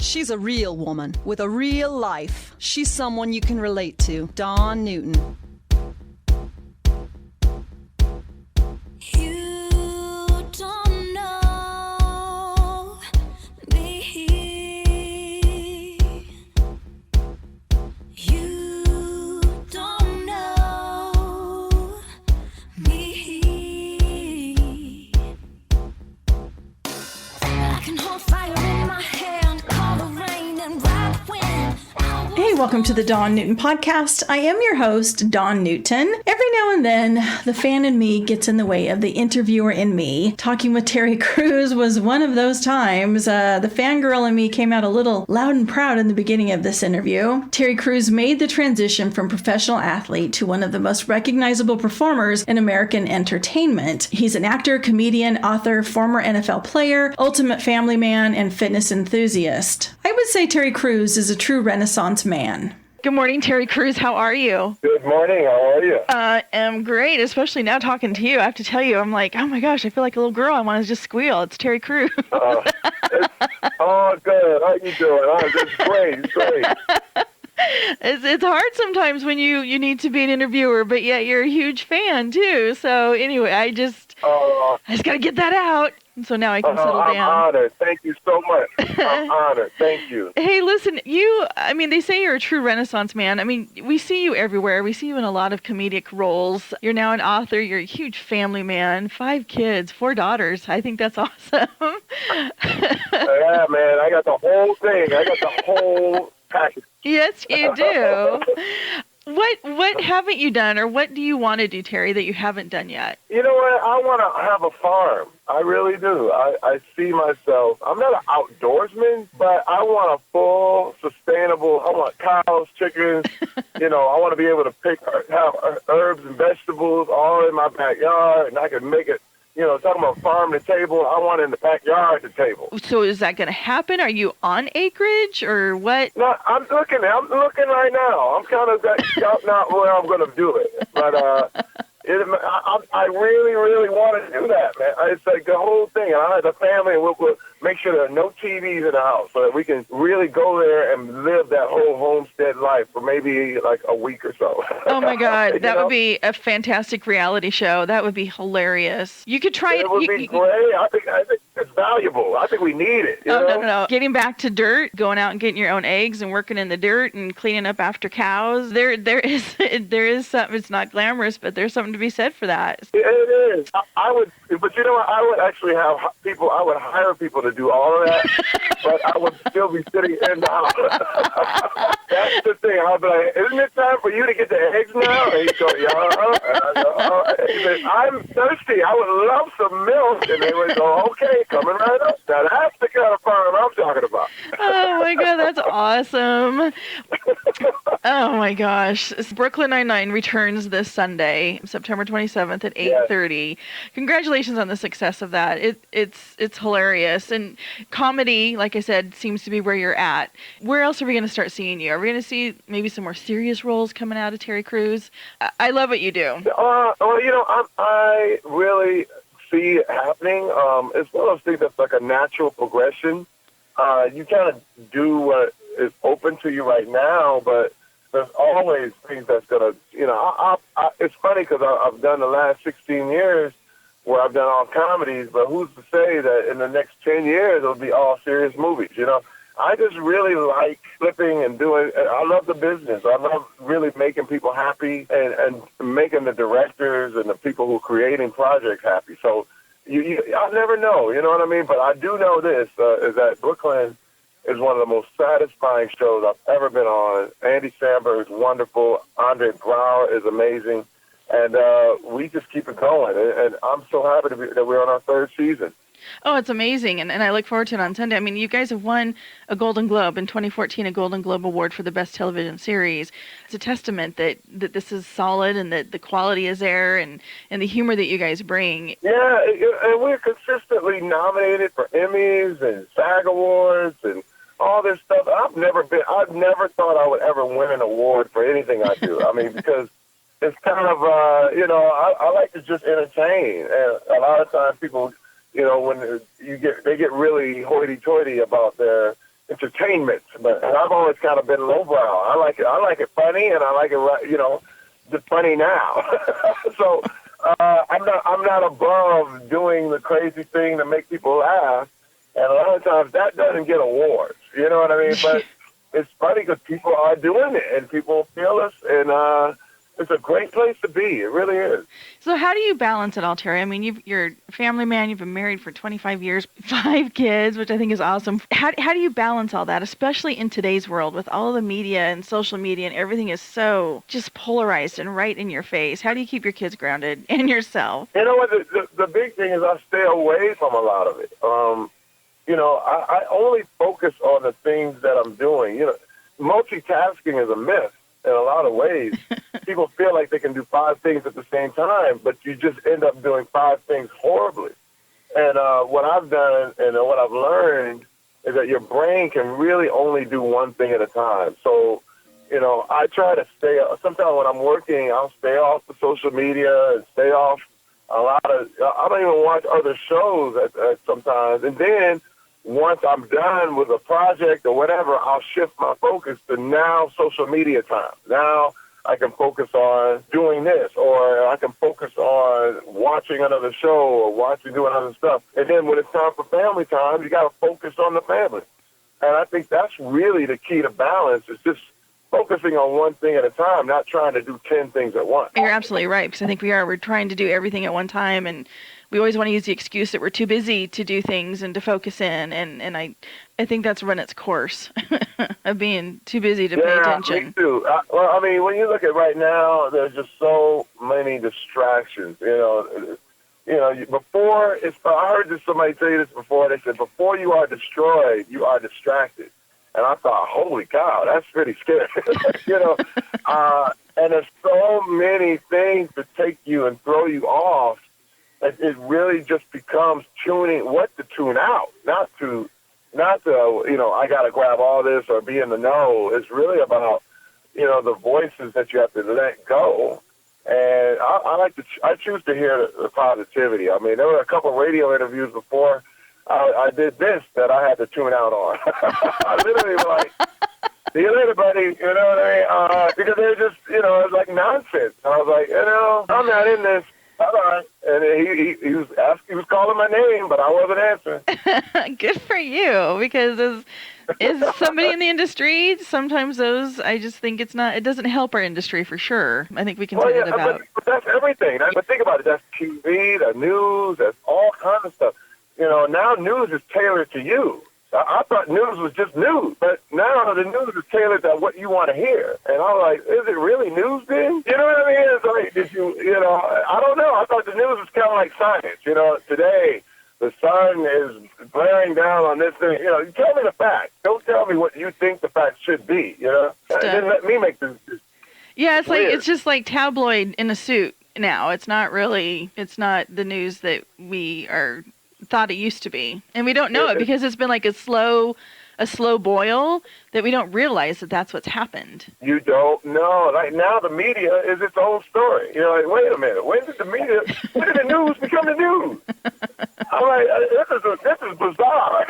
She's a real woman with a real life. She's someone you can relate to. Dawn Newton. Welcome to the Dawn Newton podcast. I am your host, Dawn Newton. Every now and then, the fan in me gets in the way of the interviewer in me. Talking with Terry Crews was one of those times. The fangirl in me came out a little loud and proud in the beginning of this interview. Terry Crews made the transition from professional athlete to one of the most recognizable performers in American entertainment. He's an actor, comedian, author, former NFL player, ultimate family man, and fitness enthusiast. I would say Terry Crews is a true Renaissance man. Good morning, Terry Crews. How are you? Good morning. How are you? I am great, especially now talking to you. I have to tell you, I'm like, oh my gosh, I feel like a little girl. I want to just squeal. It's Terry Crews. Good. How you doing? It's great. It's hard sometimes when you need to be an interviewer, but yet you're a huge fan too. So anyway, I just got to get that out. So now I can settle down. I'm honored. Thank you so much. I'm honored. Thank you. Hey, listen, they say you're a true Renaissance man. I mean, we see you everywhere. We see you in a lot of comedic roles. You're now an author. You're a huge family man. 5 kids, 4 daughters. I think that's awesome. Yeah, man. I got the whole thing. I got the whole package. Yes, you do. What haven't you done, or what do you want to do, Terry, that you haven't done yet? You know what? I want to have a farm. I really do. I see myself. I'm not an outdoorsman, but I want a full, sustainable. I want cows, chickens. I want to be able to have herbs and vegetables all in my backyard, and I can make it. Talking about farm to table, I want it in the backyard to table. So is that going to happen? Are you on acreage or what? No, I'm looking right now. I'm kind of scouting out where I'm going to do it. But I really, really want to do that, man. It's like the whole thing. And I have the family, and we'll make sure there are no TVs in the house so that we can really go there and live that whole homestead life for maybe like a week or so. Oh, my God. That would be a fantastic reality show. That would be hilarious. You could try it. It would be great. I think it's valuable. I think we need it. No. Getting back to dirt, going out and getting your own eggs and working in the dirt and cleaning up after cows. There is something. It's not glamorous, but there's something to be said for that. It is. I would, but I would actually have people. I would hire people to do all of that, but I would still be sitting in the house. That's the thing. I'll be like, isn't it time for you to get the eggs now? And he'd go, yeah. He said, I'm thirsty. I would love some milk. And they would go, okay, coming right up. Now that's the kind of farm I'm talking about. Oh my God, that's awesome. Oh my gosh. Brooklyn Nine-Nine returns this Sunday, September 27th at 8:30. Yes. Congratulations on the success of that. It's hilarious. And comedy, like I said, seems to be where you're at. Where else are we going to start seeing you? Are we going to see maybe some more serious roles coming out of Terry Crews? I love what you do. I really see it happening. It's one of those things that's like a natural progression. You kind of do what is open to you right now, but there's always things that's going to, it's funny because I've done the last 16 years where I've done all comedies, but who's to say that in the next 10 years it'll be all serious movies, I just really like flipping and doing. I love the business. I love really making people happy and making the directors and the people who are creating projects happy. So I never know, you know what I mean? But I do know this, is that Brooklyn is one of the most satisfying shows I've ever been on. Andy Samberg is wonderful. Andre Brower is amazing. And we just keep it going. And I'm so happy that we're on our 3rd season. Oh, it's amazing, and I look forward to it on Sunday. I mean, you guys have won a Golden Globe in 2014, a Golden Globe Award for the Best Television Series. It's a testament that this is solid and that the quality is there and the humor that you guys bring. Yeah, and we're consistently nominated for Emmys and SAG Awards and all this stuff. I've never thought I would ever win an award for anything I do. I mean, because it's kind of, I like to just entertain, and a lot of times people, when they get really hoity-toity about their entertainment, and I've always kind of been lowbrow. I like it funny, and I like it, just funny now. So I'm not above doing the crazy thing to make people laugh, and a lot of times that doesn't get awards. You know what I mean? But it's funny because people are doing it, and people feel us, and it's a great place to be. It really is. So how do you balance it all, Terry? I mean, you're a family man. You've been married for 25 years, 5 kids, which I think is awesome. How do you balance all that, especially in today's world with all the media and social media and everything is so just polarized and right in your face? How do you keep your kids grounded and yourself? You know what? The big thing is I stay away from a lot of it. I only focus on the things that I'm doing. Multitasking is a myth in a lot of ways. People feel like they can do 5 things at the same time, but you just end up doing 5 things horribly. And what I've done and what I've learned is that your brain can really only do one thing at a time. So, I try to sometimes when I'm working, I'll stay off the social media and stay off I don't even watch other shows at sometimes. And then once I'm done with a project or whatever, I'll shift my focus to now social media time. Now I can focus on doing this, or I can focus on watching another show or doing other stuff. And then when it's time for family time, you got to focus on the family. And I think that's really the key to balance, is just focusing on one thing at a time, not trying to do 10 things at once. You're absolutely right, because I think we're trying to do everything at one time, and we always want to use the excuse that we're too busy to do things and to focus in, and I think that's run its course of being too busy to pay attention. Yeah, me too. When you look at right now, there's just so many distractions. Before, I heard somebody say this before. They said, before you are destroyed, you are distracted. And I thought, holy cow, that's pretty scary. And there's so many things to take you and throw you off. It really just becomes what to tune out, not to, I got to grab all this or be in the know. It's really about, the voices that you have to let go. And I choose to hear the positivity. I mean, there were a couple of radio interviews before I did this that I had to tune out on. I literally was like, see you later, buddy. You know what I mean? Because they're just, it's like nonsense. And I was like, I'm not in this. All right. And he was calling my name, but I wasn't answering. Good for you, because as somebody in the industry, sometimes I just think it doesn't help our industry for sure. I think we can say that about. But that's everything. But think about it. That's TV, the news, that's all kinds of stuff. Now news is tailored to you. I thought news was just news, but now the news is tailored to what you want to hear. And I'm like, is it really news then? You know what I mean? It's like, I don't know. I thought the news was kind of like science. Today the sun is blaring down on this thing. You tell me the facts. Don't tell me what you think the facts should be, And then let me make this. Yeah, it's just like tabloid in a suit now. It's not the news that we are thought it used to be, and we don't know it because it's been like a slow boil that we don't realize that that's what's happened. You don't know. Like now the media is its own story. Like, wait a minute, when did the news become the news? I'm like, this is bizarre.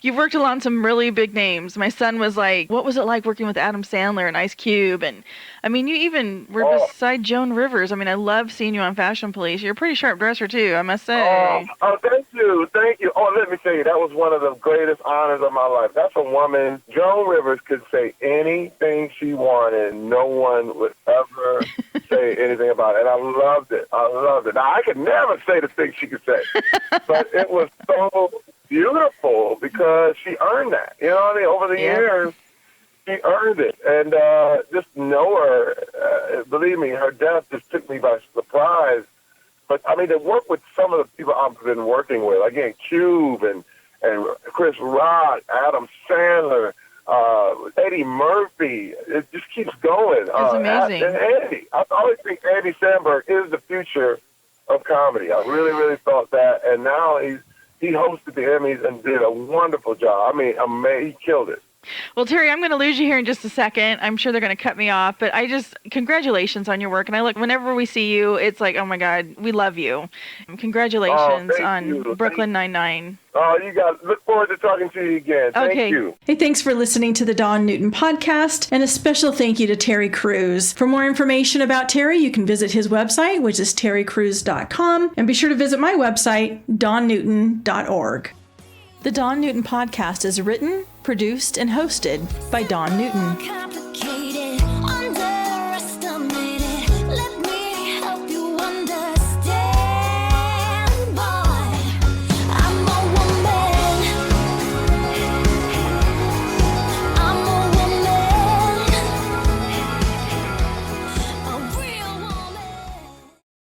You've worked along some really big names. My son was like, what was it like working with Adam Sandler and Ice Cube? And I mean, you even were beside Joan Rivers. I mean, I love seeing you on Fashion Police. You're a pretty sharp dresser too, I must say. Oh, thank you. Oh, let me tell you, that was one of the greatest honors of my life. That's a woman. Joan Rivers could say anything she wanted. No one would ever say anything about it. And I loved it. Now, I could never say the things she could say. But it was so beautiful because she earned that. You know what I mean? Over the years, she earned it. And just know her, believe me, her death just took me by surprise. But, I mean, to work with some of the people I've been working with, again, Cube and Chris Rock, Adam Sandler, Eddie Murphy, it just keeps going. It's amazing. And Andy. I always think Andy Samberg is the future of comedy. I really, really thought that. And now he hosted the Emmys and did a wonderful job. I mean, he killed it. Well, Terry, I'm going to lose you here in just a second. I'm sure they're going to cut me off, but congratulations on your work. And whenever we see you, it's like, oh my God, we love you. Congratulations on Brooklyn Nine-Nine. Oh, you guys, look forward to talking to you again. Thank you. Hey, thanks for listening to the Dawn Newton podcast, and a special thank you to Terry Crews. For more information about Terry, you can visit his website, which is terrycrews.com, and be sure to visit my website, dawnnewton.org. The Dawn Newton podcast is written, produced, and hosted by Dawn Newton.